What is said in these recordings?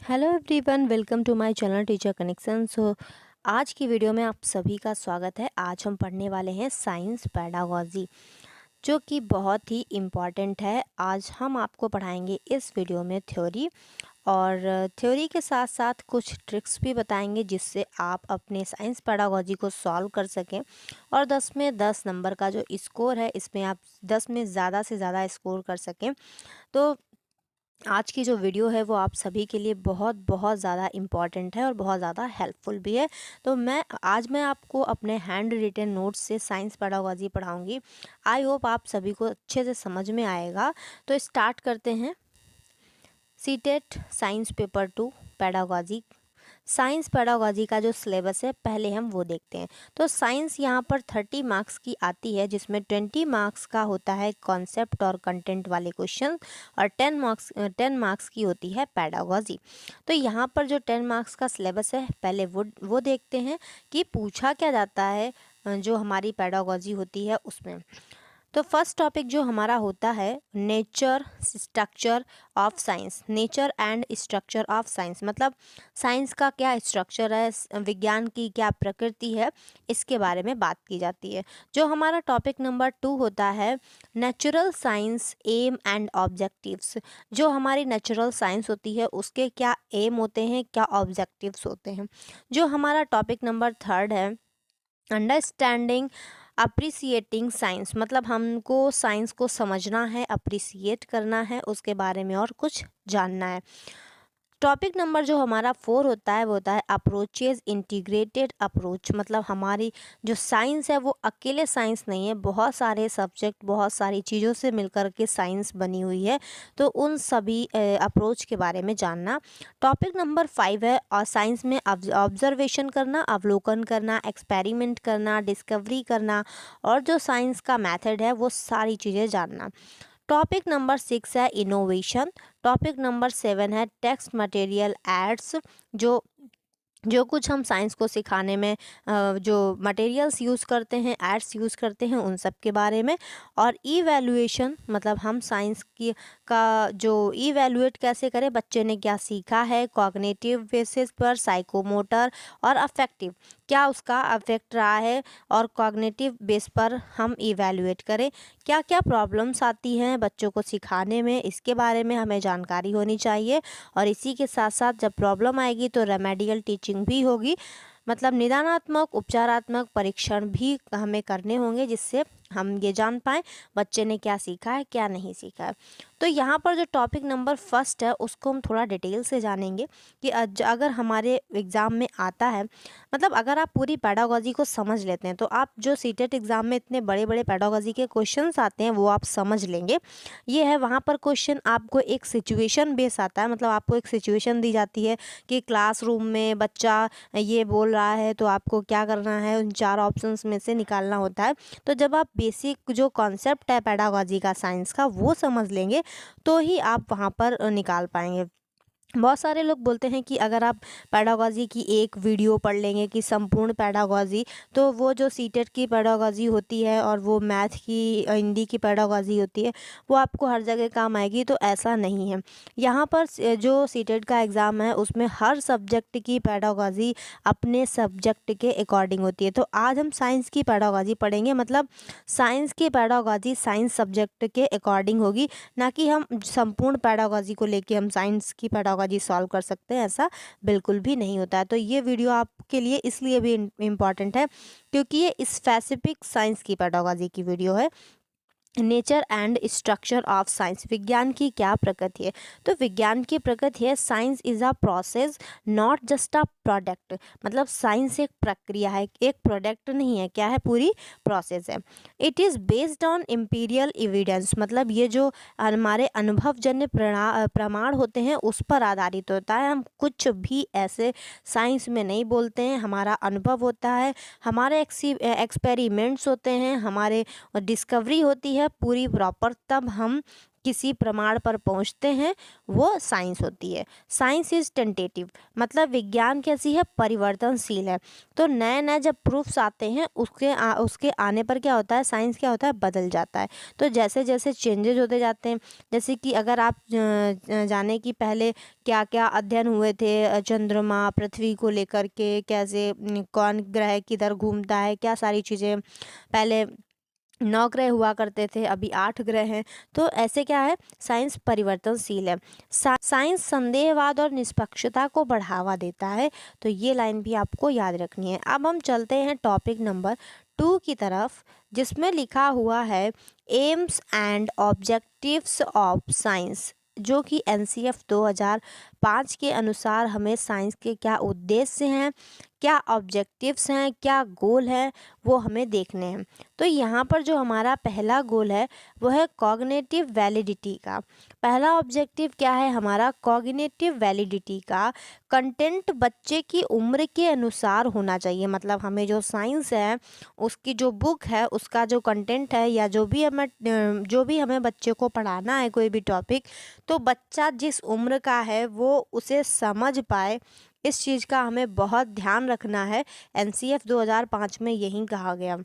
Hello everyone, welcome to my channel teacher connection. आज की video में आप सभी का स्वागत है। आज हम पढ़ने वाले हैं साइंस पेडागोजी, जो कि बहुत ही इम्पॉर्टेंट है। आज हम आपको पढ़ाएंगे इस वीडियो में थ्योरी, और थ्योरी के साथ साथ कुछ ट्रिक्स भी बताएंगे जिससे आप अपने साइंस पेडागोजी को सॉल्व कर सकें और 10 में 10 नंबर का जो स्कोर है इसमें आप 10 में ज़्यादा से ज़्यादा स्कोर कर सकें। तो आज की जो वीडियो है वो आप सभी के लिए बहुत बहुत ज़्यादा इम्पॉर्टेंट है और बहुत ज़्यादा हेल्पफुल भी है। तो मैं आपको अपने हैंड रिटन नोट्स से साइंस पेडागोजी पढ़ाऊंगी। आई होप आप सभी को अच्छे से समझ में आएगा। तो स्टार्ट करते हैं। CTET science paper 2 pedagogy. Science pedagogy का जो सिलेबस है पहले हम वो देखते हैं। तो साइंस यहाँ पर 30 मार्क्स की आती है, जिसमें 20 मार्क्स का होता है कॉन्सेप्ट और कंटेंट वाले क्वेश्चन, और 10 मार्क्स की होती है पेडागोजी। तो यहाँ पर जो 10 मार्क्स का सिलेबस है पहले वो देखते हैं कि पूछा क्या जाता है जो हमारी पेडागोजी होती है उसमें। तो फर्स्ट टॉपिक जो हमारा होता है nature structure of science. Nature and structure of science मतलब साइंस का क्या स्ट्रक्चर है, विज्ञान की क्या प्रकृति है, इसके बारे में बात की जाती है। जो हमारा टॉपिक नंबर 2 होता है natural science aim and objectives. जो हमारी नेचुरल साइंस होती है उसके क्या एम होते हैं, क्या ऑब्जेक्टिव्स होते हैं। जो हमारा टॉपिक नंबर 3 है अंडरस्टैंडिंग अप्रिसिएटिंग साइंस, मतलब हमको साइंस को समझना है, अप्रिसिएट करना है, उसके बारे में और कुछ जानना है। टॉपिक नंबर जो हमारा 4 होता है वो होता है अप्रोचेज इंटीग्रेटेड अप्रोच, मतलब हमारी जो साइंस है वो अकेले साइंस नहीं है, बहुत सारे सब्जेक्ट बहुत सारी चीज़ों से मिलकर के साइंस बनी हुई है। तो उन सभी अप्रोच के बारे में जानना। टॉपिक नंबर 5 है और साइंस में ऑब्जर्वेशन करना, अवलोकन करना, एक्सपेरिमेंट करना, डिस्कवरी करना, और जो साइंस का मेथड है वो सारी चीज़ें जानना। टॉपिक नंबर 6 है इनोवेशन। टॉपिक नंबर 7 है टेक्स्ट मटेरियल एड्स। जो कुछ हम साइंस को सिखाने में जो मटेरियल्स यूज़ करते हैं, एड्स यूज़ करते हैं, उन सब के बारे में। और इवैल्यूएशन मतलब हम साइंस की का जो इवैल्यूएट कैसे करें, बच्चे ने क्या सीखा है, कॉग्निटिव बेसिस पर, साइकोमोटर और अफेक्टिव क्या उसका अफेक्ट रहा है, और कॉग्निटिव बेस पर हम इवैल्यूएट करें। क्या क्या प्रॉब्लम्स आती हैं बच्चों को सिखाने में, इसके बारे में हमें जानकारी होनी चाहिए। और इसी के साथ साथ जब प्रॉब्लम आएगी तो रेमेडियल टीचिंग भी होगी, मतलब निदानात्मक उपचारात्मक परीक्षण भी हमें करने होंगे, जिससे हम ये जान पाएँ बच्चे ने क्या सीखा है क्या नहीं सीखा है। तो यहाँ पर जो टॉपिक नंबर 1 है उसको हम थोड़ा डिटेल से जानेंगे कि अगर हमारे एग्ज़ाम में आता है, मतलब अगर आप पूरी पेडागोजी को समझ लेते हैं तो आप जो सीटेट एग्ज़ाम में इतने बड़े बड़े पेडागोजी के क्वेश्चंस आते हैं वो आप समझ लेंगे। ये है वहाँ पर क्वेश्चन आपको एक सिचुएशन बेस आता है, मतलब आपको एक सिचुएशन दी जाती है कि क्लासरूम में बच्चा ये बोल रहा है तो आपको क्या करना है, उन 4 ऑप्शंस में से निकालना होता है। तो जब आप बेसिक जो कॉन्सेप्ट है पेडागोजी का साइंस का वो समझ लेंगे तो ही आप वहाँ पर निकाल पाएंगे। बहुत सारे लोग बोलते हैं कि अगर आप पेडागोजी की एक वीडियो पढ़ लेंगे कि संपूर्ण पेडागोजी, तो वो जो सीटेट की पेडागोजी होती है और वो मैथ की हिंदी की पेडागोजी होती है वो आपको हर जगह काम आएगी, तो ऐसा नहीं है। यहाँ पर जो सीटेट का एग्ज़ाम है उसमें हर सब्जेक्ट की पेडागोजी अपने सब्जेक्ट के अकॉर्डिंग होती है। तो आज हम साइंस की पेडागोजी पढ़ेंगे, मतलब साइंस की पेडागोजी साइंस सब्जेक्ट के अकॉर्डिंग होगी, ना कि हम संपूर्ण पेडागोजी को लेके हम साइंस की पेडागोजी सॉल्व कर सकते हैं, ऐसा बिल्कुल भी नहीं होता है। तो ये वीडियो आपके लिए इसलिए भी इम्पॉर्टेंट है क्योंकि ये स्पेसिफिक साइंस की पेडागोजी की वीडियो है। Nature and structure of science, विज्ञान की क्या प्रकृति है। तो विज्ञान की प्रकृति है science is a process not just a product, मतलब साइंस एक प्रक्रिया है, एक प्रोडक्ट नहीं है, क्या है, पूरी प्रोसेस है। It is based on imperial evidence, मतलब ये जो हमारे अनुभवजन्य प्रमाण होते हैं उस पर आधारित होता है। हम कुछ भी ऐसे साइंस में नहीं बोलते हैं, हमारा अनुभव होता है, हमारे एक्सपेरिमेंट्स होते हैं, हमारे डिस्कवरी होती है पूरी प्रॉपर, तब हम किसी प्रमाण पर पहुंचते हैं वो साइंस होती है। साइंस इज टेंटेटिव, मतलब विज्ञान कैसी है, परिवर्तनशील है। तो नए नए जब प्रूफ्स आते हैं उसके आने पर क्या होता है, साइंस क्या होता है, बदल जाता है। तो जैसे जैसे चेंजेज होते जाते हैं, जैसे कि अगर आप जाने कि पहले क्या क्या अध्ययन हुए थे चंद्रमा पृथ्वी को लेकर के, कैसे कौन ग्रह किधर घूमता है, क्या सारी चीज़ें, पहले 9 ग्रह हुआ करते थे, अभी 8 ग्रह हैं। तो ऐसे क्या है, साइंस परिवर्तनशील है। साइंस संदेहवाद और निष्पक्षता को बढ़ावा देता है। तो ये लाइन भी आपको याद रखनी है। अब हम चलते हैं टॉपिक नंबर 2 की तरफ, जिसमें लिखा हुआ है AIIMS and objectives of science, जो कि एनसीएफ 2005 के अनुसार हमें साइंस के क्या उद्देश्य हैं, क्या ऑब्जेक्टिव्स हैं, क्या गोल है, वो हमें देखने हैं। तो यहाँ पर जो हमारा पहला गोल है वो है कॉग्निटिव वैलिडिटी का। पहला ऑब्जेक्टिव क्या है हमारा, कॉग्निटिव वैलिडिटी का। कंटेंट बच्चे की उम्र के अनुसार होना चाहिए, मतलब हमें जो साइंस है उसकी जो बुक है उसका जो कंटेंट है, या जो भी हमें बच्चे को पढ़ाना है कोई भी टॉपिक, तो बच्चा जिस उम्र का है वो उसे समझ पाए, इस चीज़ का हमें बहुत ध्यान रखना है। एनसीएफ 2005 में यही कहा गया।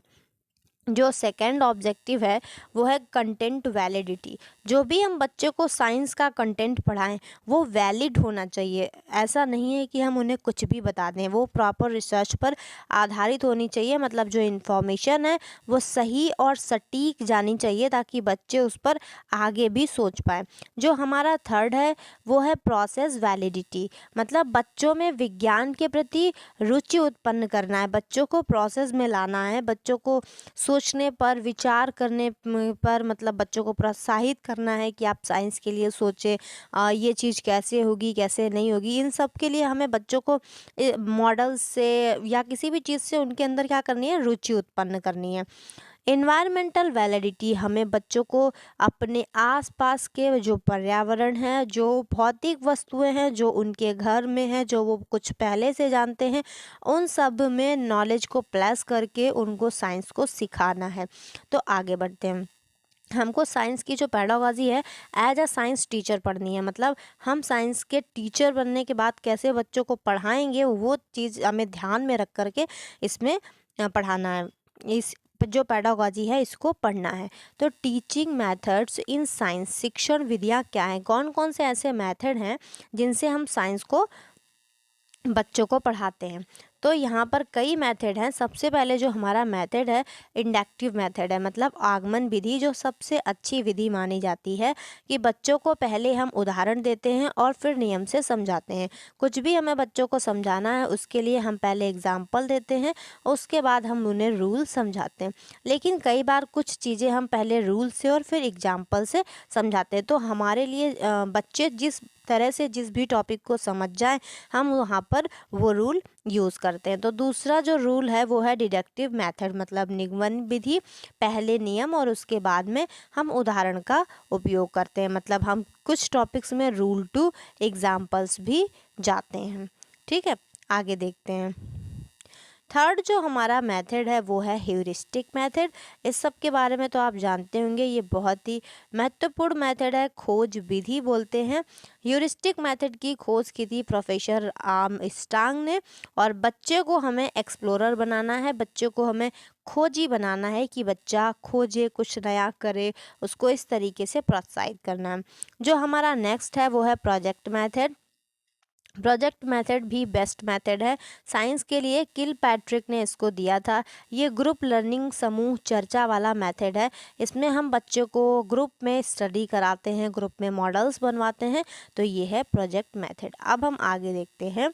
जो सेकंड ऑब्जेक्टिव है वो है कंटेंट वैलिडिटी। जो भी हम बच्चे को साइंस का कंटेंट पढ़ाएं वो वैलिड होना चाहिए। ऐसा नहीं है कि हम उन्हें कुछ भी बता दें, वो प्रॉपर रिसर्च पर आधारित होनी चाहिए। मतलब जो इन्फॉर्मेशन है वो सही और सटीक जानी चाहिए, ताकि बच्चे उस पर आगे भी सोच पाए। जो हमारा थर्ड है वो है प्रोसेस वैलिडिटी, मतलब बच्चों में विज्ञान के प्रति रुचि उत्पन्न करना है, बच्चों को प्रोसेस में लाना है, बच्चों को सोचने पर, विचार करने पर, मतलब बच्चों को प्रोत्साहित करना है कि आप साइंस के लिए सोचें, ये चीज़ कैसे होगी कैसे नहीं होगी। इन सब के लिए हमें बच्चों को मॉडल से या किसी भी चीज़ से उनके अंदर क्या करनी है, रुचि उत्पन्न करनी है। इन्वायरमेंटल वैलिडिटी, हमें बच्चों को अपने आसपास के जो पर्यावरण है, जो भौतिक वस्तुएं हैं जो उनके घर में है, जो वो कुछ पहले से जानते हैं, उन सब में नॉलेज को प्लस करके उनको साइंस को सिखाना है। तो आगे बढ़ते हैं। हमको साइंस की जो पेडागॉजी है एज अ साइंस टीचर पढ़नी है, मतलब हम साइंस के टीचर बनने के बाद कैसे बच्चों को पढ़ाएंगे वो चीज़ हमें ध्यान में रख करके इसमें पढ़ाना है। इस जो पेडागॉजी है इसको पढ़ना है। तो टीचिंग मेथड्स इन साइंस, शिक्षण विधियाँ क्या हैं, कौन कौन से ऐसे मेथड हैं जिनसे हम साइंस को बच्चों को पढ़ाते हैं। तो यहाँ पर कई मेथड हैं। सबसे पहले जो हमारा मेथड है इंडक्टिव मेथड है, मतलब आगमन विधि, जो सबसे अच्छी विधि मानी जाती है कि बच्चों को पहले हम उदाहरण देते हैं और फिर नियम से समझाते हैं। कुछ भी हमें बच्चों को समझाना है उसके लिए हम पहले एग्जाम्पल देते हैं, उसके बाद हम उन्हें रूल समझाते हैं। लेकिन कई बार कुछ चीज़ें हम पहले रूल से और फिर एग्जाम्पल से समझाते हैं। तो हमारे लिए बच्चे जिस तरह से जिस भी टॉपिक को समझ जाए हम वहाँ पर वो रूल यूज़ करते हैं। तो दूसरा जो रूल है वो है डिडक्टिव मेथड, मतलब निगमन विधि, पहले नियम और उसके बाद में हम उदाहरण का उपयोग करते हैं। मतलब हम कुछ टॉपिक्स में रूल टू एग्जाम्पल्स भी जाते हैं। ठीक है, आगे देखते हैं। थर्ड जो हमारा मेथड है वो है ह्यूरिस्टिक मेथड। इस सब के बारे में तो आप जानते होंगे, ये बहुत ही महत्वपूर्ण मेथड है, खोज विधि बोलते हैं। ह्यूरिस्टिक मेथड की खोज की थी प्रोफेसर आर्मस्ट्रांग ने, और बच्चे को हमें एक्सप्लोरर बनाना है, बच्चे को हमें खोजी बनाना है कि बच्चा खोजे, कुछ नया करे, उसको इस तरीके से प्रोत्साहित करना है। जो हमारा नेक्स्ट है वो है प्रोजेक्ट मेथड। प्रोजेक्ट मेथड भी बेस्ट मेथड है साइंस के लिए, किल पैट्रिक ने इसको दिया था। ये ग्रुप लर्निंग, समूह चर्चा वाला मेथड है। इसमें हम बच्चों को ग्रुप में स्टडी कराते हैं, ग्रुप में मॉडल्स बनवाते हैं। तो ये है प्रोजेक्ट मेथड। अब हम आगे देखते हैं।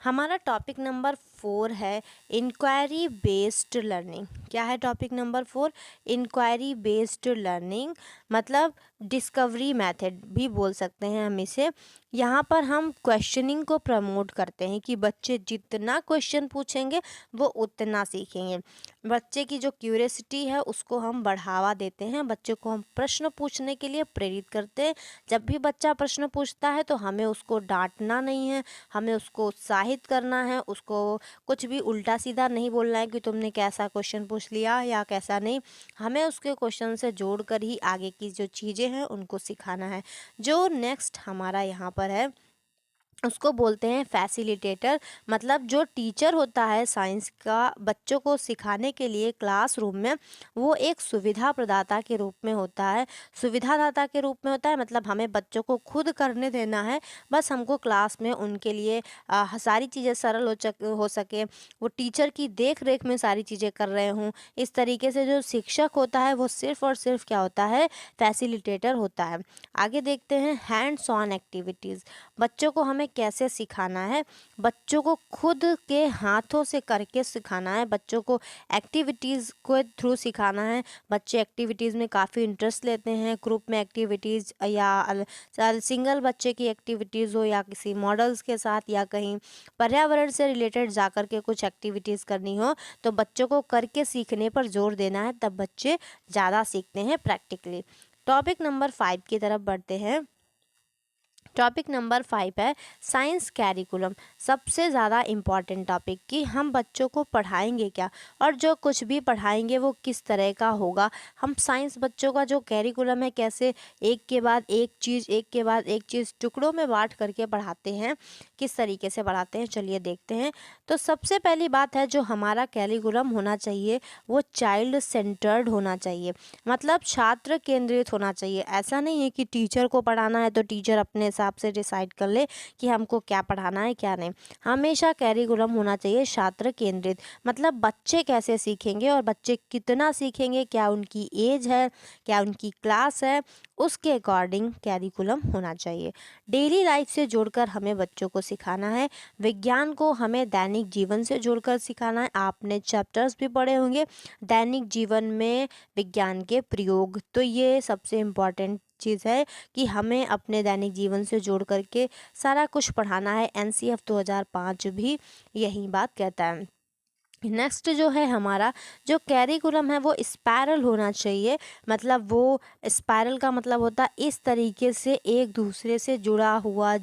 हमारा टॉपिक नंबर 4 है इंक्वायरी बेस्ड लर्निंग। क्या है topic number 4? Inquiry based learning, मतलब डिस्कवरी मेथड भी बोल सकते हैं हम इसे। यहाँ पर हम क्वेश्चनिंग को प्रमोट करते हैं कि बच्चे जितना क्वेश्चन पूछेंगे वो उतना सीखेंगे। बच्चे की जो क्यूरियोसिटी है उसको हम बढ़ावा देते हैं, बच्चे को हम प्रश्न पूछने के लिए प्रेरित करते हैं। जब भी बच्चा प्रश्न पूछता है तो हमें उसको डांटना नहीं है, हमें उसको उत्साहित करना है, उसको कुछ भी उल्टा सीधा नहीं बोलना है कि तुमने कैसा क्वेश्चन पूछ लिया या कैसा नहीं। हमें उसके क्वेश्चन से जोड़ कर ही आगे की जो चीज़ें हैं उनको सिखाना है। जो नेक्स्ट हमारा यहाँ पर है उसको बोलते हैं फैसिलिटेटर। मतलब जो टीचर होता है साइंस का बच्चों को सिखाने के लिए क्लासरूम में, वो एक सुविधा प्रदाता के रूप में होता है। सुविधादाता के रूप में होता है मतलब हमें बच्चों को खुद करने देना है, बस हमको क्लास में उनके लिए सारी चीज़ें सरल हो सके, वो टीचर की देख रेख में सारी चीज़ें कर रहे हों। इस तरीके से जो शिक्षक होता है वो सिर्फ और सिर्फ क्या होता है, फैसिलिटेटर होता है। आगे देखते हैं हैंड्स ऑन एक्टिविटीज़। बच्चों को हमें कैसे सिखाना है, बच्चों को खुद के हाथों से करके सिखाना है, बच्चों को एक्टिविटीज़ को थ्रू सिखाना है। बच्चे एक्टिविटीज़ में काफ़ी इंटरेस्ट लेते हैं, ग्रुप में एक्टिविटीज़ या सिंगल बच्चे की एक्टिविटीज़ हो या किसी मॉडल्स के साथ या कहीं पर्यावरण से रिलेटेड जाकर के कुछ एक्टिविटीज़ करनी हो, तो बच्चों को करके सीखने पर जोर देना है, तब बच्चे ज़्यादा सीखते हैं प्रैक्टिकली। टॉपिक नंबर 5 की तरफ बढ़ते हैं। टॉपिक नंबर 5 है साइंस कैरिकुलम। सबसे ज़्यादा इम्पॉर्टेंट टॉपिक कि हम बच्चों को पढ़ाएंगे क्या और जो कुछ भी पढ़ाएंगे वो किस तरह का होगा। हम साइंस बच्चों का जो कैरिकुलम है कैसे एक के बाद एक चीज़ टुकड़ों में बांट करके पढ़ाते हैं, किस तरीके से पढ़ाते हैं, चलिए देखते हैं। तो सबसे पहली बात है जो हमारा कैरिकुलम होना चाहिए वो चाइल्ड सेंटर्ड होना चाहिए, मतलब छात्र केंद्रित होना चाहिए। ऐसा नहीं है कि टीचर को पढ़ाना है तो टीचर अपने हिसाब से डिसाइड कर ले कि हमको क्या पढ़ाना है क्या नहीं। हमेशा कैरिकुलम होना चाहिए छात्र केंद्रित, मतलब बच्चे कैसे सीखेंगे और बच्चे कितना सीखेंगे, क्या उनकी एज है, क्या उनकी क्लास है, उसके अकॉर्डिंग कैरिकुलम होना चाहिए। डेली लाइफ से जोड़कर हमें बच्चों को सिखाना है। विज्ञान को हमें दैनिक जीवन से जोड़कर सिखाना है। आपने चैप्टर्स भी पढ़े होंगे दैनिक जीवन में विज्ञान के प्रयोग, तो ये सबसे इम्पॉर्टेंट चीज़ है कि हमें अपने दैनिक जीवन से जोड़ करके सारा कुछ पढ़ाना है। एनसीएफ 2005 भी यही बात कहता है। नेक्स्ट जो है हमारा जो कैरिकुलम है वो स्पायरल होना चाहिए, मतलब वो स्पायरल का मतलब होता है इस तरीके से एक दूसरे से जुड़ा हुआ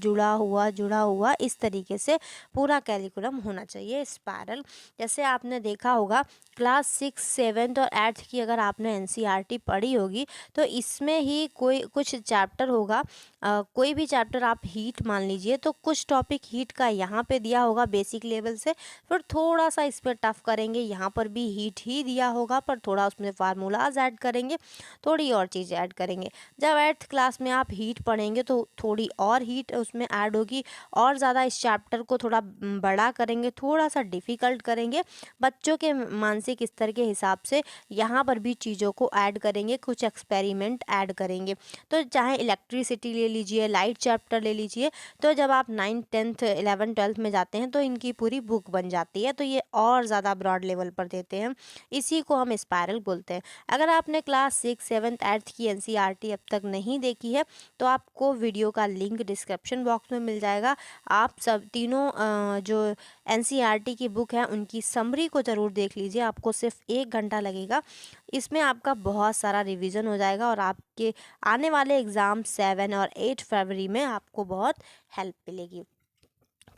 इस तरीके से पूरा कैरिकुलम होना चाहिए स्पायरल। जैसे आपने देखा होगा क्लास 6, 7 और 8 की अगर आपने एनसीईआरटी पढ़ी होगी तो इसमें ही कोई कुछ चैप्टर होगा, कोई भी चैप्टर आप हीट मान लीजिए तो कुछ टॉपिक हीट का यहाँ पे दिया होगा बेसिक लेवल से, फिर थोड़ा सा इस पर टफ करेंगे, यहाँ पर भी हीट ही दिया होगा पर थोड़ा उसमें फार्मूलाज ऐड करेंगे, थोड़ी और चीज़ें ऐड करेंगे। जब 8th क्लास में आप हीट पढ़ेंगे तो थोड़ी और हीट उसमें ऐड होगी और ज़्यादा इस चैप्टर को थोड़ा बड़ा करेंगे, थोड़ा सा डिफ़िकल्ट करेंगे बच्चों के मानसिक स्तर के हिसाब से। यहाँ पर भी चीज़ों को ऐड करेंगे, कुछ एक्सपेरिमेंट ऐड करेंगे। तो चाहे इलेक्ट्रिसिटी ले लीजिए, लाइट चैप्टर ले लीजिए, तो जब आप 9th 10th 11th 12th में जाते हैं तो इनकी पूरी बुक बन जाती है, तो ये और ज़्यादा ब्रॉड लेवल पर देते हैं, इसी को हम स्पायरल बोलते हैं। अगर आपने क्लास 6, 7th 8th की एनसीईआरटी अब तक नहीं देखी है तो आपको वीडियो का लिंक डिस्क्रिप्शन बॉक्स में मिल जाएगा। आप सब तीनों जो एनसीईआरटी की बुक है उनकी समरी को ज़रूर देख लीजिए, आपको सिर्फ 1 घंटा लगेगा, इसमें आपका बहुत सारा रिवीजन हो जाएगा और आपके आने वाले एग्ज़ाम 7 और 8 फरवरी में आपको बहुत हेल्प मिलेगी।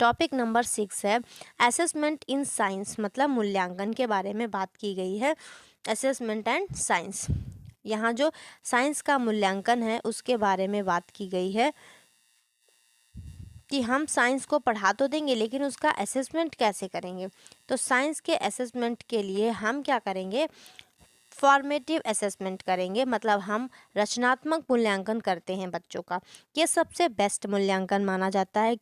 टॉपिक नंबर 6 है असेसमेंट इन साइंस, मतलब मूल्यांकन के बारे में बात की गई है। असेसमेंट एंड साइंस, यहाँ जो साइंस का मूल्यांकन है उसके बारे में बात की गई है कि हम साइंस को पढ़ा तो देंगे लेकिन उसका असेसमेंट कैसे करेंगे। तो साइंस के असेसमेंट के लिए हम क्या करेंगे, फॉर्मेटिव असेसमेंट करेंगे, मतलब हम रचनात्मक मूल्यांकन करते हैं बच्चों का। ये सबसे बेस्ट मूल्यांकन माना जाता है।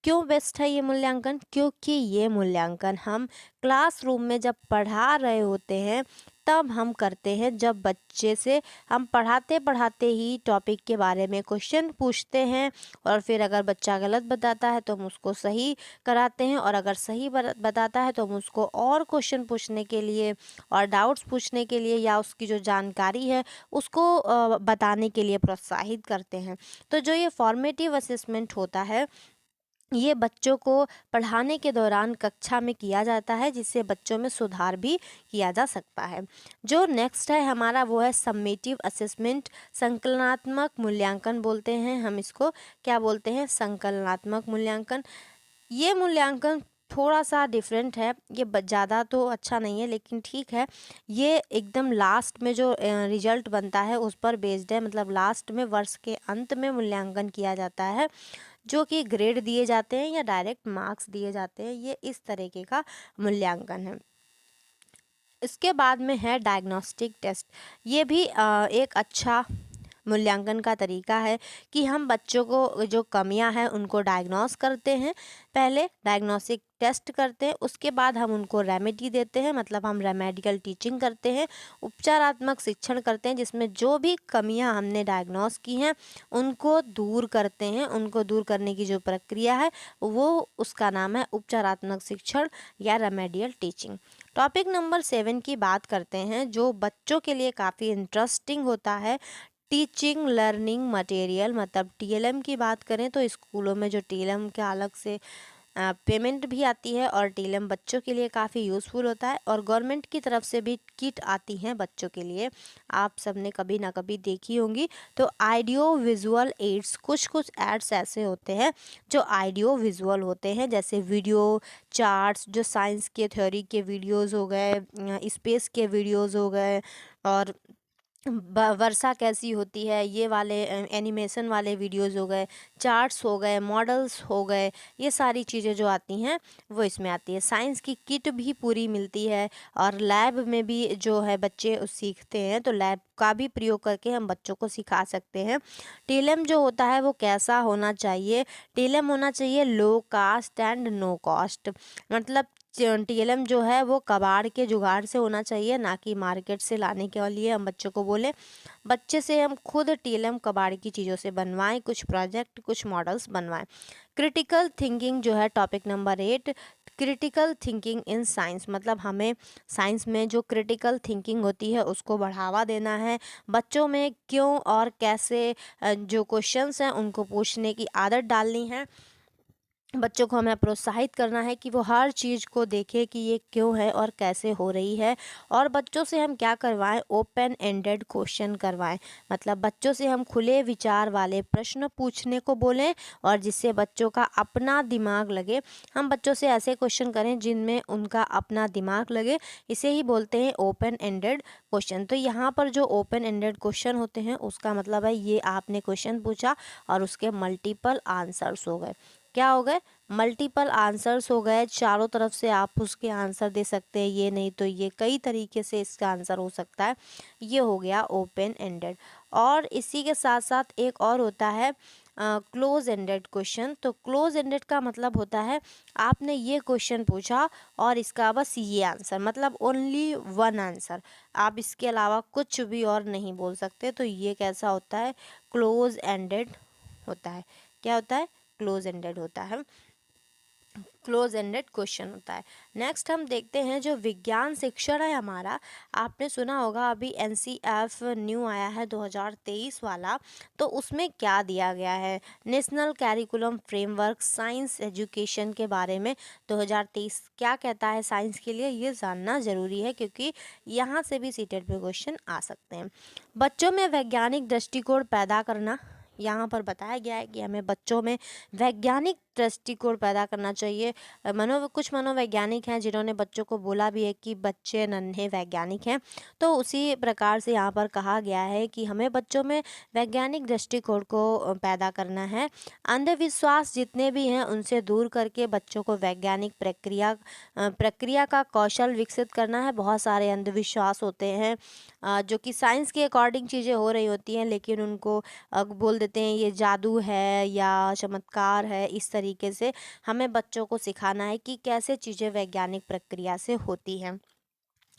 क्यों बेस्ट है ये मूल्यांकन, क्योंकि ये मूल्यांकन हम क्लासरूम में जब पढ़ा रहे होते हैं तब हम करते हैं, जब बच्चे से हम पढ़ाते पढ़ाते ही टॉपिक के बारे में क्वेश्चन पूछते हैं और फिर अगर बच्चा गलत बताता है तो हम उसको सही कराते हैं और अगर सही बताता है तो हम उसको और क्वेश्चन पूछने के लिए और डाउट्स पूछने के लिए या उसकी जो जानकारी है उसको बताने के लिए प्रोत्साहित करते हैं। तो जो ये फॉर्मेटिव असेसमेंट होता है ये बच्चों को पढ़ाने के दौरान कक्षा में किया जाता है, जिससे बच्चों में सुधार भी किया जा सकता है। जो नेक्स्ट है हमारा वो है सम्मेटिव असेसमेंट, संकलनात्मक मूल्यांकन बोलते हैं हम इसको। क्या बोलते हैं, संकलनात्मक मूल्यांकन। ये मूल्यांकन थोड़ा सा डिफरेंट है, ये ज़्यादा तो अच्छा नहीं है लेकिन ठीक है। ये एकदम लास्ट में जो रिजल्ट बनता है उस पर बेस्ड है, मतलब लास्ट में वर्ष के अंत में मूल्यांकन किया जाता है, जो कि ग्रेड दिए जाते हैं या डायरेक्ट मार्क्स दिए जाते हैं। ये इस तरीके का मूल्यांकन है। इसके बाद में है डायग्नोस्टिक टेस्ट। ये भी एक अच्छा मूल्यांकन का तरीका है कि हम बच्चों को जो कमियां हैं उनको डायग्नोस करते हैं, पहले डायग्नोस्टिक टेस्ट करते हैं, उसके बाद हम उनको रेमेडी देते हैं, मतलब हम रेमेडिकल टीचिंग करते हैं, उपचारात्मक शिक्षण करते हैं, जिसमें जो भी कमियां हमने डायग्नोस की हैं उनको दूर करते हैं। उनको दूर करने की जो प्रक्रिया है वो उसका नाम है उपचारात्मक शिक्षण या रेमेडियल टीचिंग। टॉपिक नंबर 7 की बात करते हैं, जो बच्चों के लिए काफ़ी इंटरेस्टिंग होता है। टीचिंग लर्निंग मटेरियल, मतलब टीएलएम की बात करें तो स्कूलों में जो टीएलएम के अलग से पेमेंट भी आती है और टीएलएम बच्चों के लिए काफ़ी यूज़फुल होता है, और गवर्नमेंट की तरफ से भी किट आती हैं बच्चों के लिए, आप सबने कभी ना कभी देखी होंगी। तो ऑडियो विजुअल एड्स, कुछ कुछ एड्स ऐसे होते हैं जो ऑडियो विजुअल होते हैं, जैसे वीडियो चार्ट्स, जो साइंस के थ्योरी के वीडियोज़ हो गए, स्पेस के वीडियोज़ हो गए, और वर्षा कैसी होती है ये वाले एनिमेशन वाले वीडियोस हो गए, चार्ट्स हो गए, मॉडल्स हो गए, ये सारी चीज़ें जो आती हैं वो इसमें आती है। साइंस की किट भी पूरी मिलती है, और लैब में भी जो है बच्चे सीखते हैं, तो लैब का भी प्रयोग करके हम बच्चों को सिखा सकते हैं। टीएलएम जो होता है वो कैसा होना चाहिए? टीएलएम होना चाहिए लो कास्ट एंड नो कॉस्ट, मतलब टीएलएम जो है वो कबाड़ के जुगाड़ से होना चाहिए, ना कि मार्केट से लाने के लिए हम बच्चों को बोले। बच्चे से हम खुद टीएलएम कबाड़ की चीज़ों से बनवाएं, कुछ प्रोजेक्ट कुछ मॉडल्स बनवाएं। क्रिटिकल थिंकिंग जो है topic number 8, critical thinking in science, मतलब हमें साइंस में जो क्रिटिकल थिंकिंग होती है उसको बढ़ावा देना है। बच्चों में क्यों और कैसे जो क्वेश्चंस हैं उनको पूछने की आदत डालनी है। बच्चों को हमें प्रोत्साहित करना है कि वो हर चीज़ को देखें कि ये क्यों है और कैसे हो रही है। और बच्चों से हम क्या करवाएं? ओपन एंडेड क्वेश्चन करवाएं, मतलब बच्चों से हम खुले विचार वाले प्रश्न पूछने को बोलें, और जिससे बच्चों का अपना दिमाग लगे। हम बच्चों से ऐसे क्वेश्चन करें जिनमें उनका अपना दिमाग लगे, इसे ही बोलते हैं ओपन एंडेड क्वेश्चन। तो यहाँ पर जो ओपन एंडेड क्वेश्चन होते हैं उसका मतलब है ये आपने क्वेश्चन पूछा और उसके मल्टीपल आंसर्स हो गए। क्या हो गए? मल्टीपल आंसर्स हो गए, चारों तरफ से आप उसके आंसर दे सकते हैं, ये नहीं तो ये, कई तरीके से इसका आंसर हो सकता है। ये हो गया ओपन एंडेड। और इसी के साथ साथ एक और होता है क्लोज एंडेड क्वेश्चन। तो क्लोज एंडेड का मतलब होता है आपने ये क्वेश्चन पूछा और इसका बस ये आंसर, मतलब ओनली वन आंसर, आप इसके अलावा कुछ भी और नहीं बोल सकते। तो ये कैसा होता है? क्लोज एंडेड होता है। क्या होता है? क्लोज एंडेड होता है, क्लोज एंडेड क्वेश्चन होता है। नेक्स्ट हम देखते हैं जो विज्ञान शिक्षण है हमारा, आपने सुना होगा अभी एनसीएफ न्यू आया है 2023 वाला, तो उसमें क्या दिया गया है? National curriculum framework science education के बारे में 2023 क्या कहता है साइंस के लिए, ये जानना ज़रूरी है क्योंकि यहाँ से भी सीटेट पे क्वेश्चन आ सकते हैं। बच्चों में वैज्ञानिक दृष्टिकोण पैदा करना, यहाँ पर बताया गया है कि हमें बच्चों में वैज्ञानिक दृष्टिकोण पैदा करना चाहिए। कुछ मनोवैज्ञानिक हैं जिन्होंने बच्चों को बोला भी है कि बच्चे नन्हे वैज्ञानिक हैं, तो उसी प्रकार से यहाँ पर कहा गया है कि हमें बच्चों में वैज्ञानिक दृष्टिकोण को पैदा करना है। अंधविश्वास जितने भी हैं उनसे दूर करके बच्चों को वैज्ञानिक प्रक्रिया का कौशल विकसित करना है। बहुत सारे अंधविश्वास होते हैं जो कि साइंस के अकॉर्डिंग चीज़ें हो रही होती हैं, लेकिन उनको बोल देते हैं ये जादू है या चमत्कार है। इस तरीके से हमें बच्चों को सिखाना है कि कैसे चीज़ें वैज्ञानिक प्रक्रिया से होती हैं।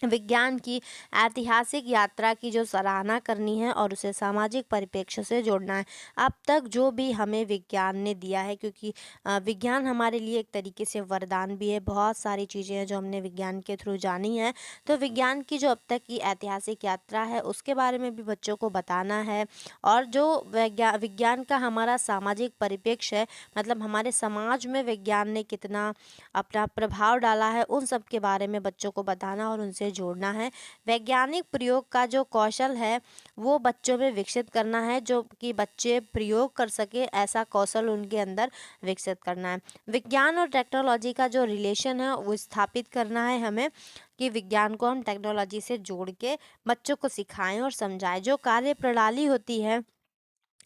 विज्ञान की ऐतिहासिक यात्रा की जो सराहना करनी है और उसे सामाजिक परिप्रेक्ष्य से जोड़ना है। अब तक जो भी हमें विज्ञान ने दिया है, क्योंकि विज्ञान हमारे लिए एक तरीके से वरदान भी है, बहुत सारी चीज़ें हैं जो हमने विज्ञान के थ्रू जानी है। तो विज्ञान की जो अब तक की ऐतिहासिक यात्रा है उसके बारे में भी बच्चों को बताना है, और जो विज्ञान का हमारा सामाजिक परिप्रेक्ष्य है, मतलब हमारे समाज में विज्ञान ने कितना अपना प्रभाव डाला है, उन सब के बारे में बच्चों को बताना और उनसे जोड़ना है। वैज्ञानिक प्रयोग का जो कौशल है वो बच्चों में विकसित करना है, जो कि बच्चे प्रयोग कर सके ऐसा कौशल उनके अंदर विकसित करना है। विज्ञान और टेक्नोलॉजी का जो रिलेशन है वो स्थापित करना है हमें, कि विज्ञान को हम टेक्नोलॉजी से जोड़ के बच्चों को सिखाएं और समझाएं। जो कार्य प्रणाली होती है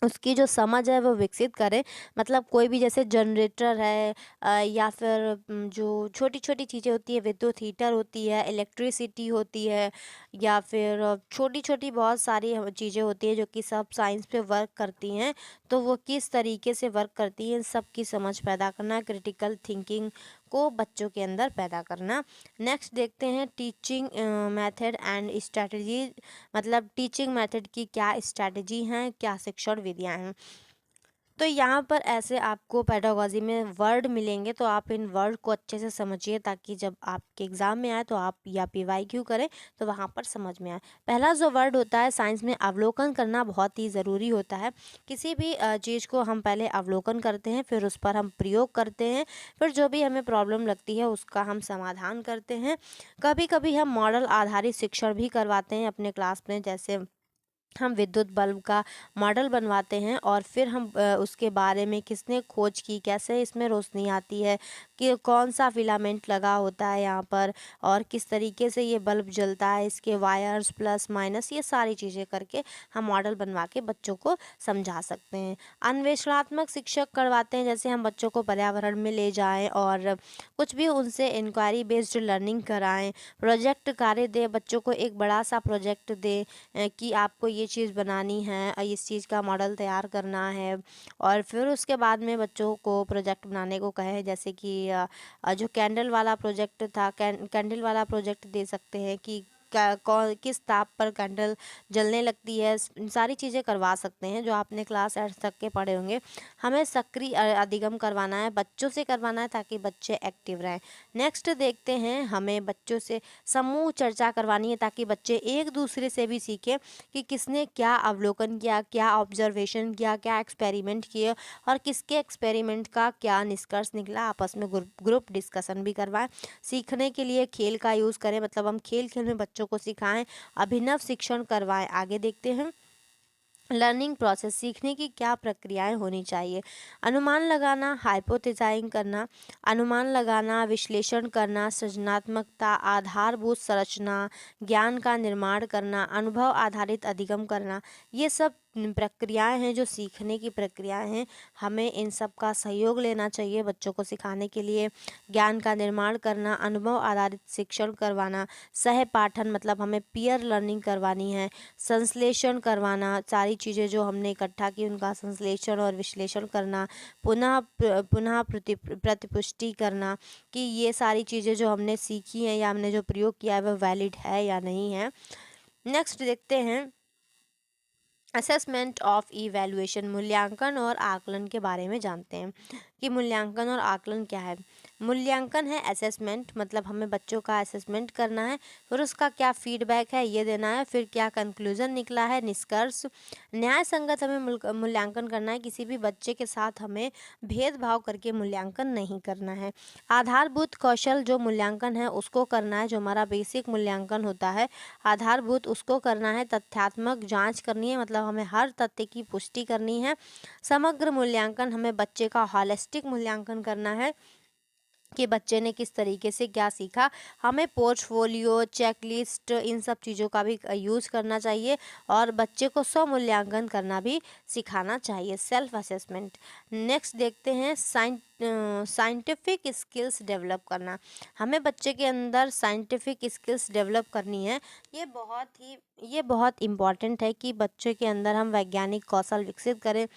उसकी जो समझ है वो विकसित करें। मतलब कोई भी जैसे जनरेटर है या फिर जो छोटी छोटी चीज़ें होती है, विद्युत हीटर होती है, इलेक्ट्रिसिटी होती है, या फिर छोटी छोटी बहुत सारी चीज़ें होती है जो कि सब साइंस पे वर्क करती हैं, तो वो किस तरीके से वर्क करती हैं सब की समझ पैदा करना, क्रिटिकल थिंकिंग को बच्चों के अंदर पैदा करना। नेक्स्ट देखते हैं टीचिंग मेथड एंड स्ट्रैटेजी। मतलब टीचिंग मेथड की क्या स्ट्रैटेजी हैं, क्या शिक्षण विधियां हैं। तो यहाँ पर ऐसे आपको पेडागोजी में वर्ड मिलेंगे, तो आप इन वर्ड को अच्छे से समझिए ताकि जब आपके एग्ज़ाम में आए तो आप या पीवाईक्यू करें तो वहाँ पर समझ में आए। पहला जो वर्ड होता है साइंस में, अवलोकन करना बहुत ही ज़रूरी होता है। किसी भी चीज़ को हम पहले अवलोकन करते हैं, फिर उस पर हम प्रयोग करते हैं, फिर जो भी हमें प्रॉब्लम लगती है उसका हम समाधान करते हैं। कभी कभी हम मॉडल आधारित शिक्षण भी करवाते हैं अपने क्लास में, जैसे हम विद्युत बल्ब का मॉडल बनवाते हैं और फिर हम उसके बारे में किसने खोज की, कैसे इसमें रोशनी आती है, कि कौन सा फिलामेंट लगा होता है यहाँ पर, और किस तरीके से ये बल्ब जलता है, इसके वायर्स प्लस माइनस, ये सारी चीज़ें करके हम मॉडल बनवा के बच्चों को समझा सकते हैं। अन्वेषणात्मक शिक्षक करवाते हैं, जैसे हम बच्चों को पर्यावरण में ले जाएं और कुछ भी उनसे इंक्वायरी बेस्ड लर्निंग कराएं। प्रोजेक्ट कार्य दे, बच्चों को एक बड़ा सा प्रोजेक्ट दे कि आपको ये चीज़ बनानी है, इस चीज़ का मॉडल तैयार करना है, और फिर उसके बाद में बच्चों को प्रोजेक्ट बनाने को कहे। जैसे कि जो कैंडल वाला प्रोजेक्ट था, कैंडल वाला प्रोजेक्ट दे सकते हैं कि किस ताप पर कैंडल जलने लगती है। सारी चीज़ें करवा सकते हैं जो आपने क्लास 8 तक के पढ़े होंगे। हमें सक्रिय अधिगम करवाना है, बच्चों से करवाना है ताकि बच्चे एक्टिव रहें। नेक्स्ट देखते हैं, हमें बच्चों से समूह चर्चा करवानी है ताकि बच्चे एक दूसरे से भी सीखें कि किसने क्या अवलोकन किया, क्या ऑब्जर्वेशन किया, क्या एक्सपेरिमेंट किए, और किसके एक्सपेरिमेंट का क्या निष्कर्ष निकला। आपस में ग्रुप डिस्कशन भी करवाएं। सीखने के लिए खेल का यूज़ करें, मतलब हम खेल खेल में बच्चों को सिखाएं, अभिनव शिक्षण करवाएं। आगे देखते हैं, लर्निंग प्रोसेस, सीखने की क्या प्रक्रियाएं होनी चाहिए। अनुमान लगाना, हाइपोथेसाइजिंग करना, अनुमान लगाना, विश्लेषण करना, सृजनात्मकता, आधारभूत संरचना, ज्ञान का निर्माण करना, अनुभव आधारित अधिगम करना, ये सब प्रक्रियाएं हैं जो सीखने की प्रक्रियाएं हैं। हमें इन सब का सहयोग लेना चाहिए बच्चों को सिखाने के लिए। ज्ञान का निर्माण करना, अनुभव आधारित शिक्षण करवाना, सह पाठन मतलब हमें पीयर लर्निंग करवानी है, संश्लेषण करवाना, सारी चीज़ें जो हमने इकट्ठा की उनका संश्लेषण और विश्लेषण करना, पुनः प्रतिपुष्टि करना कि ये सारी चीज़ें जो हमने सीखी हैं या हमने जो प्रयोग किया है वह वैलिड है या नहीं है। नेक्स्ट देखते हैं, असेसमेंट ऑफ इवैल्यूएशन, मूल्यांकन और आकलन के बारे में जानते हैं कि मूल्यांकन और आकलन क्या है। मूल्यांकन है असेसमेंट, मतलब हमें बच्चों का असेसमेंट करना है, फिर उसका क्या फीडबैक है ये देना है, फिर क्या कंक्लूजन निकला है, निष्कर्ष। न्याय संगत हमें मूल्यांकन करना है, किसी भी बच्चे के साथ हमें भेदभाव करके मूल्यांकन नहीं करना है। आधारभूत कौशल जो मूल्यांकन है उसको करना है, जो हमारा बेसिक मूल्यांकन होता है आधारभूत उसको करना है। तथ्यात्मक जांच करनी है, मतलब हमें हर तथ्य की पुष्टि करनी है। समग्र मूल्यांकन, हमें बच्चे का हॉलिस्टिक मूल्यांकन करना है कि बच्चे ने किस तरीके से क्या सीखा। हमें पोर्टफोलियो, चेकलिस्ट, इन सब चीज़ों का भी यूज़ करना चाहिए और बच्चे को स्व मूल्यांकन करना भी सिखाना चाहिए, सेल्फ असेसमेंट। नेक्स्ट देखते हैं, साइंटिफिक स्किल्स डेवलप करना। हमें बच्चे के अंदर साइंटिफिक स्किल्स डेवलप करनी है। ये बहुत इम्पॉर्टेंट है कि बच्चे के अंदर हम वैज्ञानिक कौशल विकसित करें।